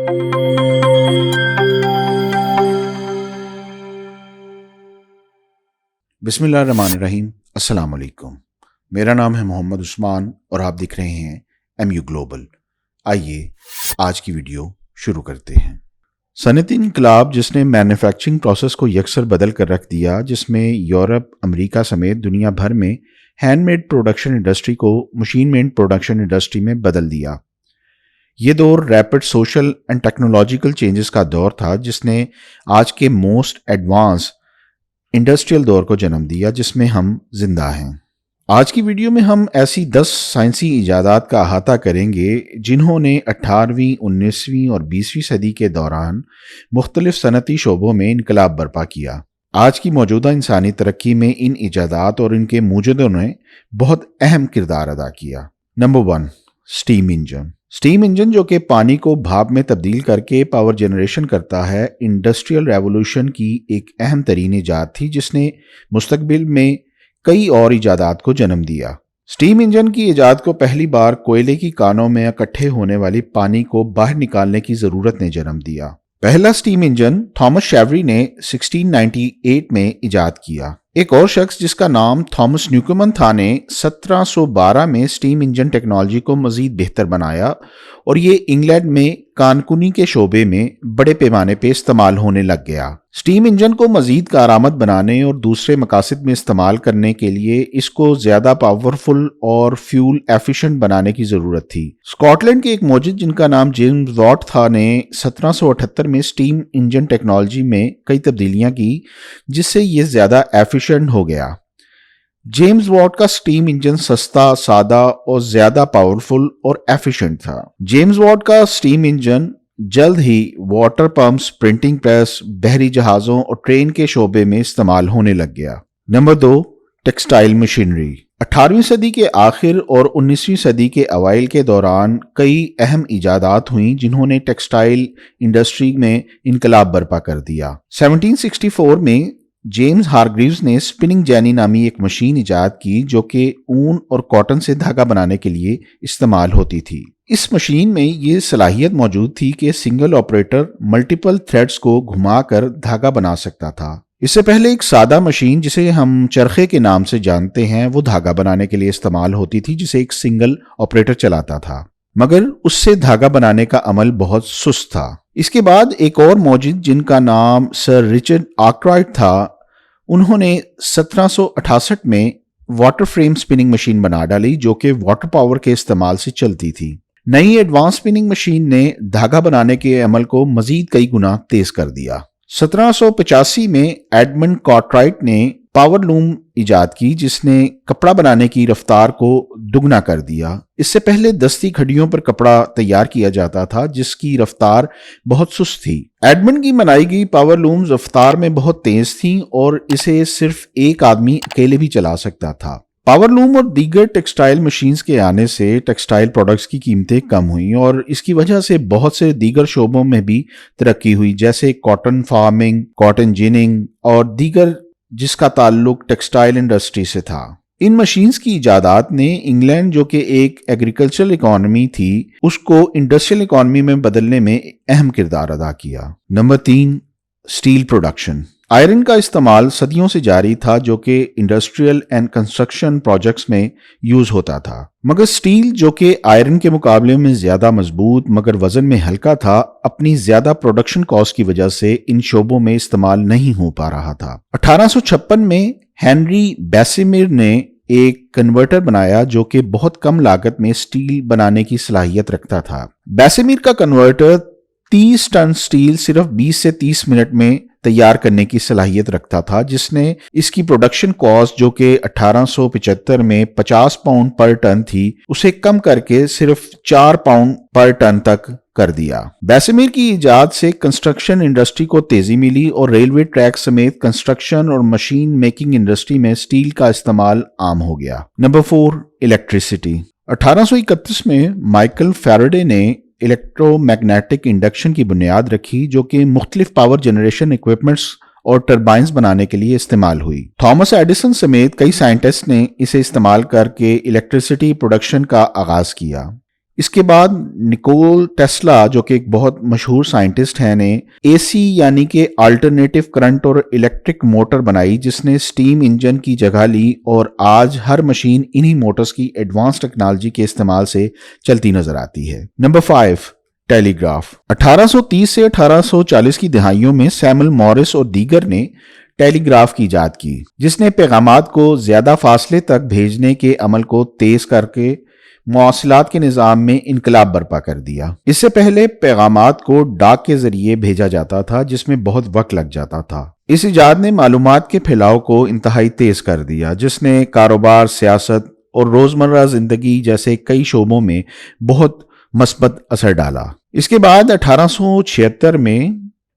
بسم اللہ الرحمن الرحیم۔ السلام علیکم، میرا نام ہے محمد عثمان اور آپ دیکھ رہے ہیں MU گلوبل۔ آئیے آج کی ویڈیو شروع کرتے ہیں۔ صنعتی انقلاب جس نے مینوفیکچرنگ پروسیس کو یکسر بدل کر رکھ دیا، جس میں یورپ، امریکہ سمیت دنیا بھر میں ہینڈ میڈ پروڈکشن انڈسٹری کو مشین میڈ پروڈکشن انڈسٹری میں بدل دیا۔ یہ دور rapid social and technological changes کا دور تھا، جس نے آج کے موسٹ ایڈوانس انڈسٹریل دور کو جنم دیا جس میں ہم زندہ ہیں۔ آج کی ویڈیو میں ہم ایسی 10 سائنسی ایجادات کا احاطہ کریں گے جنہوں نے 18ویں، 19ویں اور 20ویں صدی کے دوران مختلف صنعتی شعبوں میں انقلاب برپا کیا۔ آج کی موجودہ انسانی ترقی میں ان ایجادات اور ان کے موجدوں نے بہت اہم کردار ادا کیا۔ Number 1، steam engine. Steam engine جو کہ پانی کو بھاپ میں تبدیل کر کے پاور جنریشن کرتا ہے، انڈسٹریل ریولوشن کی ایک اہم ترین ایجاد تھی جس نے مستقبل میں کئی اور ایجادات کو جنم دیا۔ سٹیم انجن کی ایجاد کو پہلی بار کوئلے کی کانوں میں اکٹھے ہونے والی پانی کو باہر نکالنے کی ضرورت نے جنم دیا۔ پہلا سٹیم انجن تھامس شیلبی نے 1698 میں ایجاد کیا۔ ایک اور شخص جس کا نام تھامس نیوکومن تھا نے 1712 میں سٹیم انجن ٹیکنالوجی کو مزید بہتر بنایا اور یہ انگلینڈ میں کانکنی کے شعبے میں بڑے پیمانے پہ استعمال ہونے لگ گیا۔ سٹیم انجن کو مزید کارآمد بنانے اور دوسرے مقاصد میں استعمال کرنے کے لیے اس کو زیادہ پاورفل اور فیول ایفیشنٹ بنانے کی ضرورت تھی۔ اسکاٹ لینڈ کے ایک موجد جن کا نام جیمز واٹ تھا نے 1778 میں سٹیم انجن ٹیکنالوجی میں کئی تبدیلیاں کی جس سے یہ زیادہ ایفیشنٹ ہو گیا۔ جیمز واٹ کا سٹیم انجن سستا، سادہ اور زیادہ پاورفل اور ایفیشنٹ تھا۔ جیمز واٹ کا سٹیم انجن جلد ہی واٹر پمپس، پرنٹنگ پریس، بحری جہازوں اور ٹرین کے شعبے میں استعمال ہونے لگ گیا۔ Number 2، textile machinery. 18ویں صدی کے آخر اور 19ویں صدی کے اوائل کے دوران کئی اہم ایجادات ہوئیں جنہوں نے ٹیکسٹائل انڈسٹری میں انقلاب برپا کر دیا۔ 1764 میں جیمز ہارگریوز نے سپننگ جینی نامی ایک مشین ایجاد کی جو کہ اون اور کاٹن سے دھاگا بنانے کے لیے استعمال ہوتی تھی۔ اس مشین میں یہ صلاحیت موجود تھی کہ سنگل آپریٹر ملٹیپل تھریڈز کو گھما کر دھاگا بنا سکتا تھا۔ اس سے پہلے ایک سادہ مشین جسے ہم چرخے کے نام سے جانتے ہیں وہ دھاگا بنانے کے لیے استعمال ہوتی تھی جسے ایک سنگل آپریٹر چلاتا تھا، مگر اس سے دھاگا بنانے کا عمل بہت سست تھا۔ اس کے بعد ایک اور موجد جن کا نام سر رچرڈ آرکرائٹ تھا، انہوں نے 1768 میں واٹر فریم سپننگ مشین بنا ڈالی جو کہ واٹر پاور کے استعمال سے چلتی تھی۔ نئی ایڈوانس سپننگ مشین نے دھاگا بنانے کے عمل کو مزید کئی گنا تیز کر دیا۔ 1785 میں ایڈمنڈ کارٹرائٹ نے پاور لوم ایجاد کی جس نے کپڑا بنانے کی رفتار کو دگنا کر دیا۔ اس سے پہلے دستی کھڑیوں پر کپڑا تیار کیا جاتا تھا جس کی رفتار بہت سست تھی۔ ایڈمنڈ کی بنائی گئی پاور لومز رفتار میں بہت تیز تھیں اور اسے صرف ایک آدمی اکیلے بھی چلا سکتا تھا۔ پاور لوم اور دیگر ٹیکسٹائل مشینز کے آنے سے ٹیکسٹائل پروڈکٹس کی قیمتیں کم ہوئیں اور اس کی وجہ سے بہت سے دیگر شعبوں میں بھی ترقی ہوئی جیسے کاٹن فارمنگ، کاٹن جیننگ اور دیگر جس کا تعلق ٹیکسٹائل انڈسٹری سے تھا۔ ان مشینز کی ایجادات نے انگلینڈ جو کہ ایک ایگریکلچرل اکانومی تھی اس کو انڈسٹریل اکانومی میں بدلنے میں اہم کردار ادا کیا۔ Number 3، steel production. آئرن کا استعمال صدیوں سے جاری تھا جو کہ انڈسٹریل اینڈ کنسٹرکشن پروجیکٹس میں یوز ہوتا تھا، مگر سٹیل جو کہ آئرن کے مقابلے میں زیادہ مضبوط مگر وزن میں ہلکا تھا اپنی زیادہ پروڈکشن کاسٹ کی وجہ سے ان شعبوں میں استعمال نہیں ہو پا رہا تھا۔ 1856 میں ہنری بیسیمر نے ایک کنورٹر بنایا جو کہ بہت کم لاگت میں سٹیل بنانے کی صلاحیت رکھتا تھا۔ بیسیمر کا کنورٹر 30 ٹن سٹیل صرف 20 سے 30 منٹ میں تیار کرنے کی صلاحیت رکھتا تھا جس نے اس کی پروڈکشن کاسٹ جو کہ 1875 میں 50 پاؤنڈ پر ٹن تھی اسے کم کر کے صرف 4 پاؤنڈ پر ٹن تک کر دیا۔ بیسیمر کی ایجاد سے کنسٹرکشن انڈسٹری کو تیزی ملی اور ریلوے ٹریک سمیت کنسٹرکشن اور مشین میکنگ انڈسٹری میں سٹیل کا استعمال عام ہو گیا۔ Number 4، electricity. 1831 میں مائیکل فیراڈے نے الیکٹرو میگنیٹک انڈکشن کی بنیاد رکھی جو کہ مختلف پاور جنریشن ایکوپمنٹس اور ٹربائنز بنانے کے لیے استعمال ہوئی۔ تھامس ایڈیسن سمیت کئی سائنٹسٹ نے اسے استعمال کر کے الیکٹریسٹی پروڈکشن کا آغاز کیا۔ اس کے بعد نکول ٹیسلا جو کہ ایک بہت مشہور سائنٹسٹ ہیں نے اے سی یعنی کہ آلٹرنیٹو کرنٹ اور الیکٹرک موٹر بنائی جس نے سٹیم انجن کی جگہ لی، اور آج ہر مشین انہی موٹرز کی ایڈوانس ٹیکنالوجی کے استعمال سے چلتی نظر آتی ہے۔ نمبر 5، ٹیلی گراف۔ 1830 سے 1840 کی دہائیوں میں سیمل مورس اور دیگر نے ٹیلی گراف کی ایجاد کی، جس نے پیغامات کو زیادہ فاصلے تک بھیجنے کے عمل کو تیز کر کے مواصلات کے نظام میں انقلاب برپا کر دیا۔ اس سے پہلے پیغامات کو ڈاک کے ذریعے بھیجا جاتا تھا جس میں بہت وقت لگ جاتا تھا۔ اس ایجاد نے معلومات کے پھیلاؤ کو انتہائی تیز کر دیا، جس نے کاروبار، سیاست اور روزمرہ زندگی جیسے کئی شعبوں میں بہت مثبت اثر ڈالا۔ اس کے بعد 1876 میں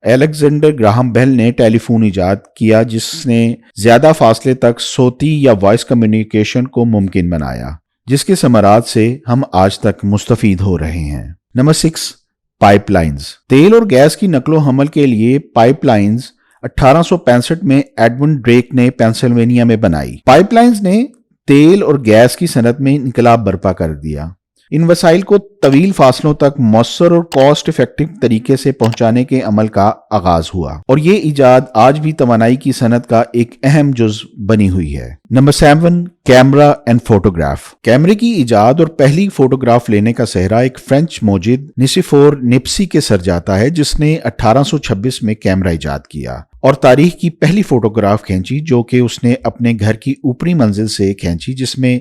الیگزینڈر گراہم بیل نے ٹیلی فون ایجاد کیا جس نے زیادہ فاصلے تک صوتی یا وائس کمیونیکیشن کو ممکن بنایا، جس کے ثمرات سے ہم آج تک مستفید ہو رہے ہیں۔ Number 6، pipe lines. تیل اور گیس کی نقل و حمل کے لیے پائپ لائنز 1865 میں ایڈون ڈریک نے پینسلوینیا میں بنائی۔ پائپ لائنز نے تیل اور گیس کی صنعت میں انقلاب برپا کر دیا۔ ان وسائل کو طویل فاصلوں تک مؤثر اور کاسٹ افیکٹو طریقے سے پہنچانے کے عمل کا آغاز ہوا، اور یہ ایجاد آج بھی توانائی کی صنعت کا ایک اہم جزو بنی ہوئی ہے۔ Number 7، camera and photograph. کیمرے کی ایجاد اور پہلی فوٹوگراف لینے کا سہرا ایک فرینچ موجد نسیفور نپسی کے سر جاتا ہے، جس نے 1826 میں کیمرہ ایجاد کیا اور تاریخ کی پہلی فوٹوگراف کھینچی، جو کہ اس نے اپنے گھر کی اوپری منزل سے کھینچی، جس میں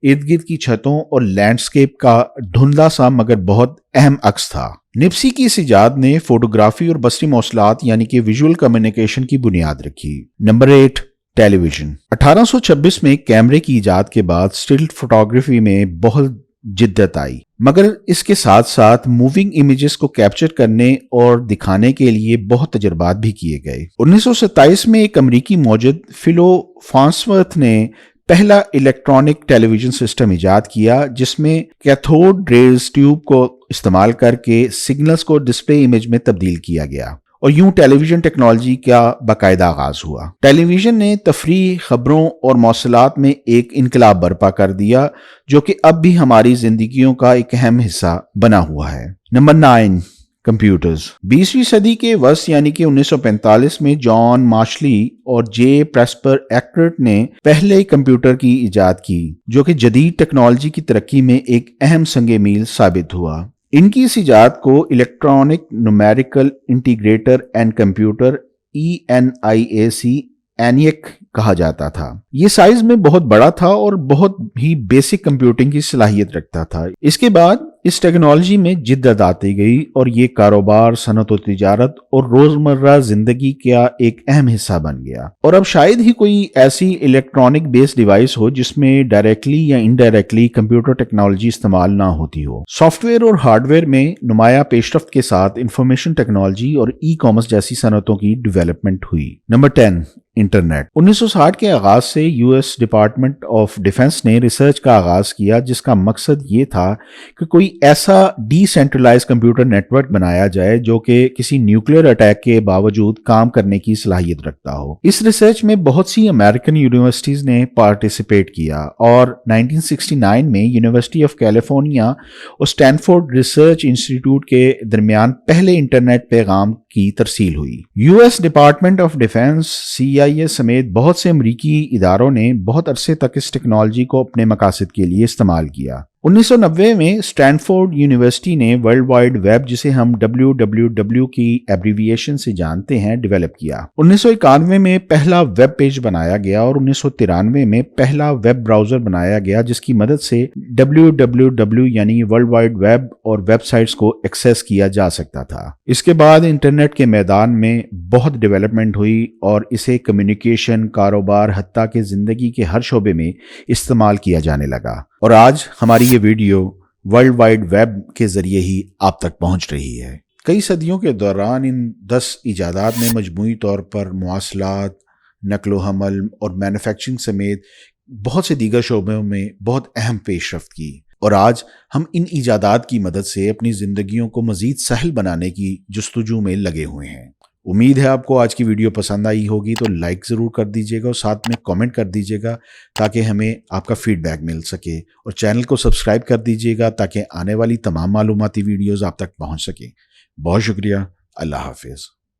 ارد گرد کی چھتوں اور لینڈسکیپ کا دھندلا سا مگر بہت اہم عکس تھا۔ نپسی کی اس ایجاد نے فوٹوگرافی اور بصری مواصلات یعنی کہ ویژول کمیونیکیشن کی بنیاد رکھی۔ نمبر 8، ٹیلی ویژن۔ 1826 میں کیمرے کی ایجاد کے بعد سٹل فوٹوگرافی میں بہت جدت آئی، مگر اس کے ساتھ ساتھ موونگ امیجز کو کیپچر کرنے اور دکھانے کے لیے بہت تجربات بھی کیے گئے۔ 1927 میں ایک امریکی موجد فلو فارنسورتھ نے پہلا الیکٹرانک ٹیلی ویژن سسٹم ایجاد کیا، جس میں کیتھوڈ ریز ٹیوب کو استعمال کر کے سگنلز کو ڈسپلے امیج میں تبدیل کیا گیا، اور یوں ٹیلی ویژن ٹیکنالوجی کا باقاعدہ آغاز ہوا۔ ٹیلی ویژن نے تفریح، خبروں اور مواصلات میں ایک انقلاب برپا کر دیا، جو کہ اب بھی ہماری زندگیوں کا ایک اہم حصہ بنا ہوا ہے۔ Number 9، computers. 20ویں صدی کے وسط یعنی کہ 1945 میں جان مارشلی اور جے پریسپر ایکرٹ نے پہلے کمپیوٹر کی ایجاد کی، جو کہ جدید ٹیکنالوجی کی ترقی میں ایک اہم سنگ میل ثابت ہوا۔ ان کی اس ایجاد کو electronic numerical integrator and computer ENIAC اینیک کہا جاتا تھا۔ یہ سائز میں بہت بڑا تھا اور بہت ہی بیسک کمپیوٹنگ کی صلاحیت رکھتا تھا۔ اس کے بعد اس ٹیکنالوجی میں جدت آتی گئی اور یہ کاروبار، صنعت و تجارت اور روزمرہ زندگی کا ایک اہم حصہ بن گیا، اور اب شاید ہی کوئی ایسی الیکٹرانک بیس ڈیوائس ہو جس میں ڈائریکٹلی یا انڈائریکٹلی کمپیوٹر ٹیکنالوجی استعمال نہ ہوتی ہو۔ سافٹ ویئر اور ہارڈ ویئر میں نمایاں پیش رفت کے ساتھ انفارمیشن ٹیکنالوجی اور ای کامرس جیسی صنعتوں کی ڈیولپمنٹ ہوئی۔ Number 10، internet. 1960 کے آغاز سے US ڈپارٹمنٹ آف ڈیفنس نے ریسرچ کا آغاز کیا، جس کا مقصد یہ تھا کہ کوئی ایسا decentralise computer network بنایا جائے جو کہ کسی نیوکلیئر اٹیک کے باوجود کام کرنے کی صلاحیت رکھتا ہو۔ اس ریسرچ میں بہت سی امریکن یونیورسٹیز نے پارٹیسپیٹ کیا، اور 1969 میں یونیورسٹی آف کیلیفورنیا اور اسٹینفورڈ ریسرچ انسٹی ٹیوٹ کے درمیان پہلے انٹرنیٹ پیغام کی ترسیل ہوئی۔ US department of defence, CIA سمیت بہت سے امریکی اداروں نے بہت عرصے تک اس ٹیکنالوجی کو اپنے مقاصد کے لیے استعمال کیا۔ 1990 میں اسٹینفورڈ یونیورسٹی نے ورلڈ وائڈ ویب، جسے ہم WWW کی ایبریویشن سے جانتے ہیں، ڈیولپ کیا۔ 1991 میں پہلا ویب پیج بنایا گیا اور 1993 میں پہلا ویب براؤزر بنایا گیا، جس کی مدد سے WWW یعنی ورلڈ وائڈ ویب اور ویب سائٹس کو ایکسیس کیا جا سکتا تھا۔ اس کے بعد انٹرنیٹ کے میدان میں بہت ڈیولپمنٹ ہوئی اور اسے کمیونیکیشن، کاروبار، حتیٰ کہ زندگی کے ہر شعبے میں استعمال کیا جانے لگا، اور آج ہماری یہ ویڈیو ورلڈ وائڈ ویب کے ذریعے ہی آپ تک پہنچ رہی ہے۔ کئی صدیوں کے دوران ان 10 ایجادات نے مجموعی طور پر مواصلات، نقل و حمل اور مینوفیکچرنگ سمیت بہت سے دیگر شعبوں میں بہت اہم پیش رفت کی، اور آج ہم ان ایجادات کی مدد سے اپنی زندگیوں کو مزید سہل بنانے کی جستجو میں لگے ہوئے ہیں۔ امید ہے آپ کو آج کی ویڈیو پسند آئی ہوگی، تو لائک ضرور کر دیجیے گا اور ساتھ میں کامنٹ کر دیجیے گا تاکہ ہمیں آپ کا فیڈ بیک مل سکے، اور چینل کو سبسکرائب کر دیجیے گا تاکہ آنے والی تمام معلوماتی ویڈیوز آپ تک پہنچ سکیں۔ بہت شکریہ، اللہ حافظ۔